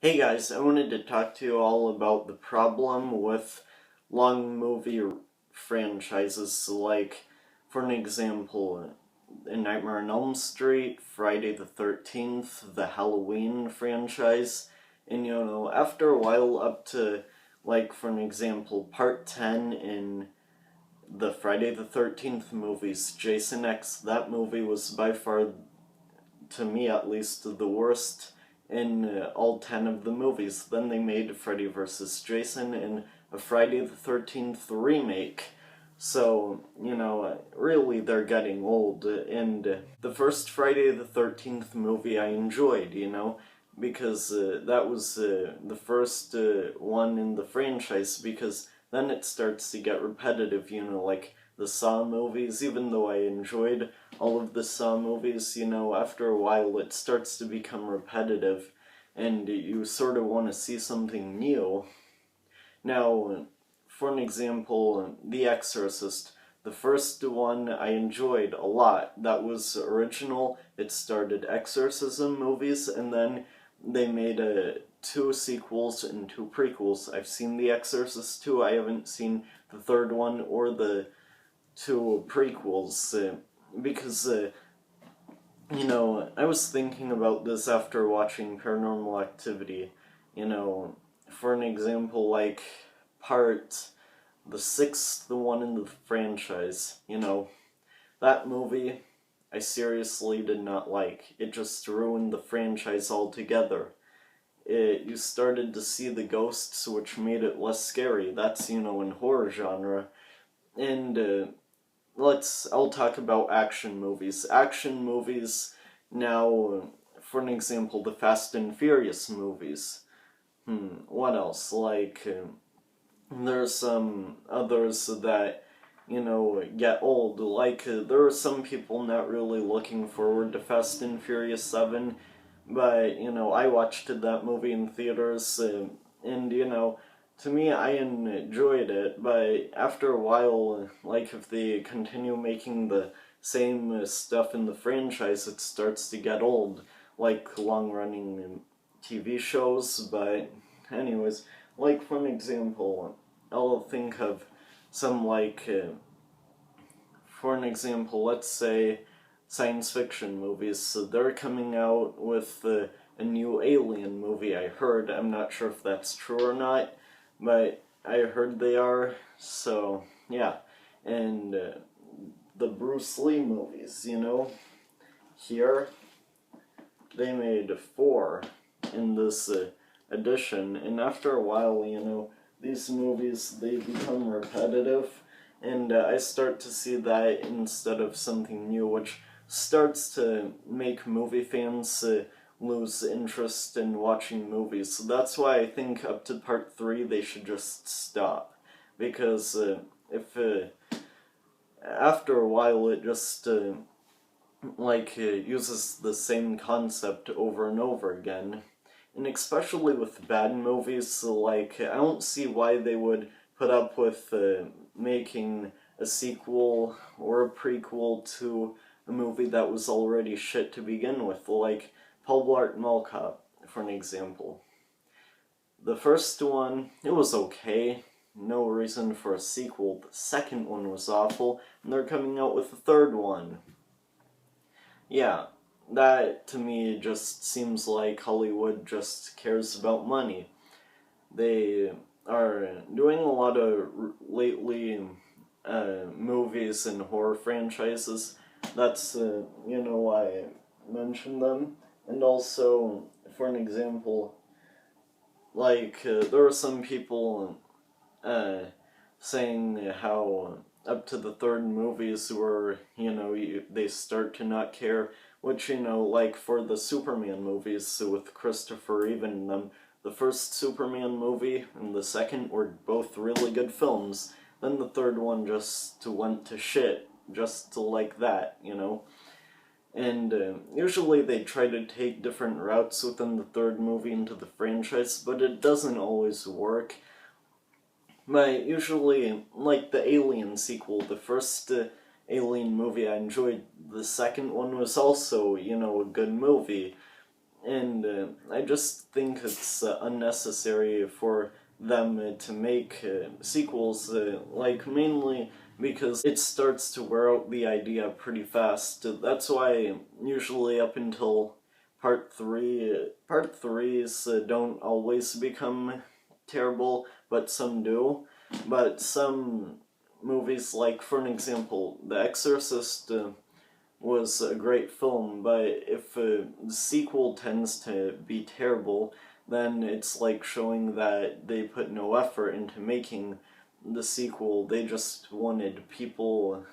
Hey guys, I wanted to talk to you all about the problem with long movie franchises, like, for an example, A Nightmare on Elm Street, Friday the 13th, the Halloween franchise, and after a while up to, like, for an example, Part 10 in the Friday the 13th movies, Jason X, that movie was by far, to me at least, the worst in all 10 of the movies. Then they made Freddy vs. Jason in a Friday the 13th remake. So, really they're getting old. And the first Friday the 13th movie I enjoyed, because that was the first one in the franchise, because then it starts to get repetitive, like the Saw movies. Even though I enjoyed all of the Saw movies, after a while it starts to become repetitive, and you sort of want to see something new. Now, for an example, The Exorcist. The first one I enjoyed a lot. That was original. It started exorcism movies, and then they made two sequels and two prequels. I've seen The Exorcist 2. I haven't seen the third one or the two prequels, because I was thinking about this after watching Paranormal Activity. For an example, like the sixth one in the franchise, that movie I seriously did not like. It just ruined the franchise altogether. You started to see the ghosts, which made it less scary. That's, in horror genre. And I'll talk about action movies. Action movies now, for an example, the Fast and Furious movies. What else? Like, there's some others that, get old. Like, there are some people not really looking forward to Fast and Furious 7, but, I watched that movie in theaters, and, to me, I enjoyed it, but after a while, like, if they continue making the same stuff in the franchise, it starts to get old, like long-running TV shows. But anyways, like, for an example, I'll think of some, like, for an example, let's say science fiction movies. So they're coming out with a new Alien movie, I heard. I'm not sure if that's true or not, but I heard they are. So yeah. And the Bruce Lee movies, here they made 4 in this edition, and after a while, these movies, they become repetitive, and I start to see that instead of something new, which starts to make movie fans lose interest in watching movies. So that's why I think up to part 3 they should just stop, because if after a while it just uses the same concept over and over again. And especially with bad movies, like, I don't see why they would put up with making a sequel or a prequel to a movie that was already shit to begin with, like Paul Blart Mall Cop, for an example. The first one, it was okay, no reason for a sequel. The second one was awful, and they're coming out with a third one. Yeah, that to me just seems like Hollywood just cares about money. They are doing a lot of lately movies and horror franchises. That's why I mentioned them. And also, for an example, like, there are some people saying how up to the third movies where, they start to not care, which, like for the Superman movies with Christopher Reeve in them, the first Superman movie and the second were both really good films, then the third one just went to shit, just like that, And usually they try to take different routes within the third movie into the franchise, but it doesn't always work. But usually, like the Alien sequel, the first Alien movie I enjoyed. The second one was also, a good movie. and I just think it's unnecessary for them to make sequels, like mainly because it starts to wear out the idea pretty fast. That's why usually up until part threes don't always become terrible, but some do. But some movies, like for an example, The Exorcist was a great film, but if the sequel tends to be terrible, then it's like showing that they put no effort into making the sequel. They just wanted people,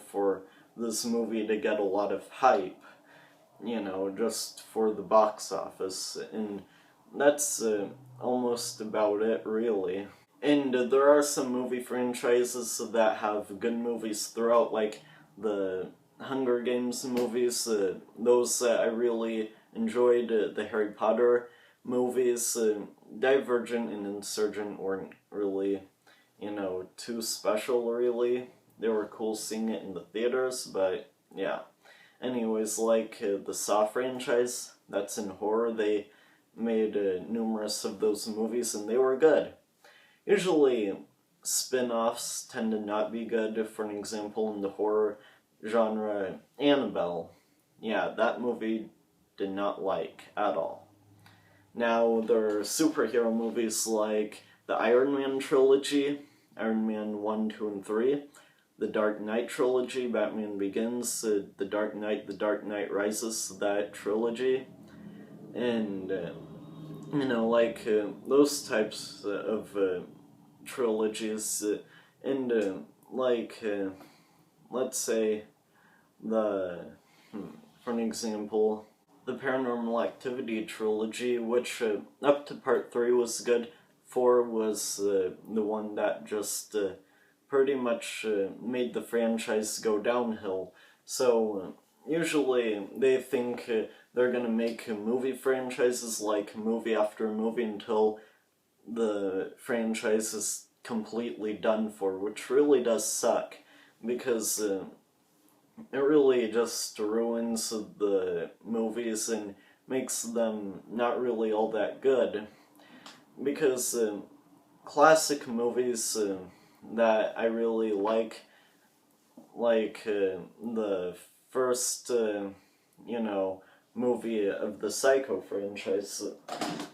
for this movie to get a lot of hype, just for the box office, and that's almost about it, really. And there are some movie franchises that have good movies throughout, like the Hunger Games movies. Those I really enjoyed. The Harry Potter movies. Divergent and Insurgent weren't really, too special, really. They were cool seeing it in the theaters, but yeah. Anyways, like the Saw franchise, that's in horror. They made numerous of those movies, and they were good. Usually, spin-offs tend to not be good. For an example, in the horror genre, Annabelle. Yeah, that movie did not like at all. Now, there are superhero movies like the Iron Man trilogy, Iron Man 1, 2, and 3, the Dark Knight trilogy, Batman Begins, The Dark Knight Rises, that trilogy, and those types of trilogies, and let's say the, for an example, the Paranormal Activity trilogy, which up to part 3 was good. 4 was the one that just pretty much made the franchise go downhill. So usually they think they're gonna make movie franchises like movie after movie until the franchise is completely done for, which really does suck, because it really just ruins the movies and makes them not really all that good. Because classic movies that I really like the first, movie of the Psycho franchise.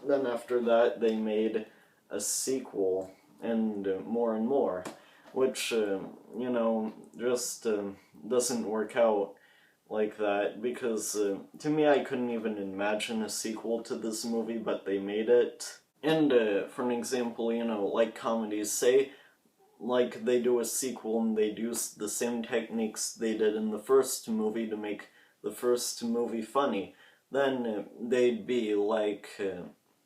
Then after that, they made a sequel, and more, which, just doesn't work out like that, because to me, I couldn't even imagine a sequel to this movie, but they made it. And for an example, like comedies, say, like they do a sequel and they use the same techniques they did in the first movie to make the first movie funny, then they'd be like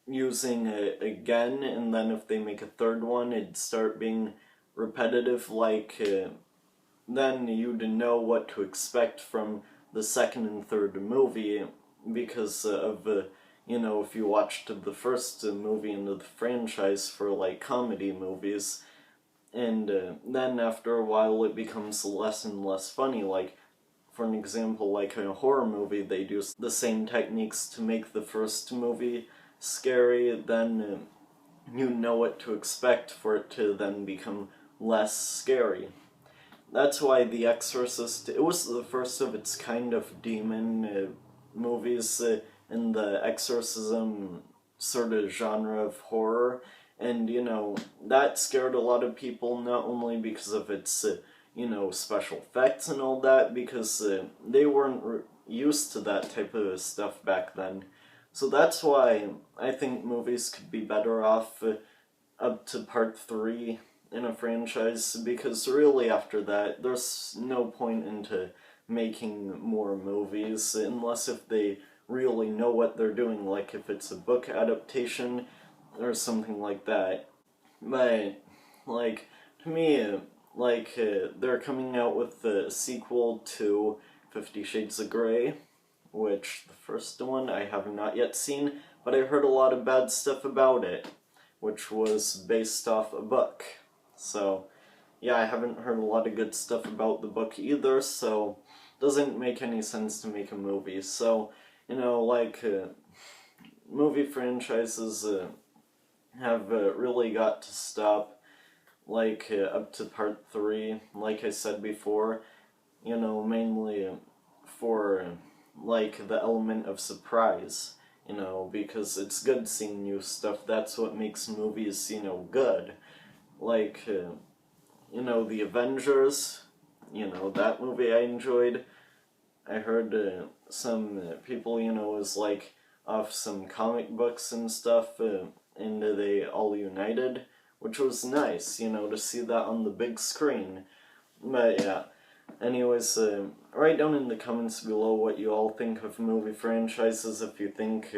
using it again, and then if they make a third one, it'd start being repetitive, like then you'd know what to expect from the second and third movie, because of if you watched the first movie in the franchise for like comedy movies, and then after a while it becomes less and less funny. Like, for an example, like in a horror movie, they do the same techniques to make the first movie scary, then you know what to expect for it to then become less scary. That's why The Exorcist, it was the first of its kind of demon movies in the exorcism sort of genre of horror, and that scared a lot of people, not only because of its special effects and all that, because they weren't used to that type of stuff back then. So that's why I think movies could be better off up to part 3 in a franchise, because really after that, there's no point into making more movies, unless if they really know what they're doing, like if it's a book adaptation or something like that. But, like, to me, they're coming out with a sequel to 50 Shades of Grey, which the first one I have not yet seen, but I heard a lot of bad stuff about it, which was based off a book. So, yeah, I haven't heard a lot of good stuff about the book either, so it doesn't make any sense to make a movie. So, movie franchises have really got to stop, like up to part 3, like I said before, you know, mainly for like the element of surprise, you know, because it's good seeing new stuff. That's what makes movies, you know, good. Like, you know, The Avengers, you know, that movie I enjoyed. I heard some people, you know, was like off some comic books and stuff, and they all united, which was nice, you know, to see that on the big screen. But yeah, anyways, write down in the comments below what you all think of movie franchises, if you think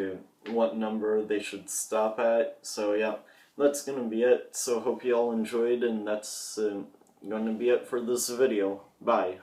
what number they should stop at. So yeah, that's gonna be it. So hope you all enjoyed, and that's gonna be it for this video. Bye.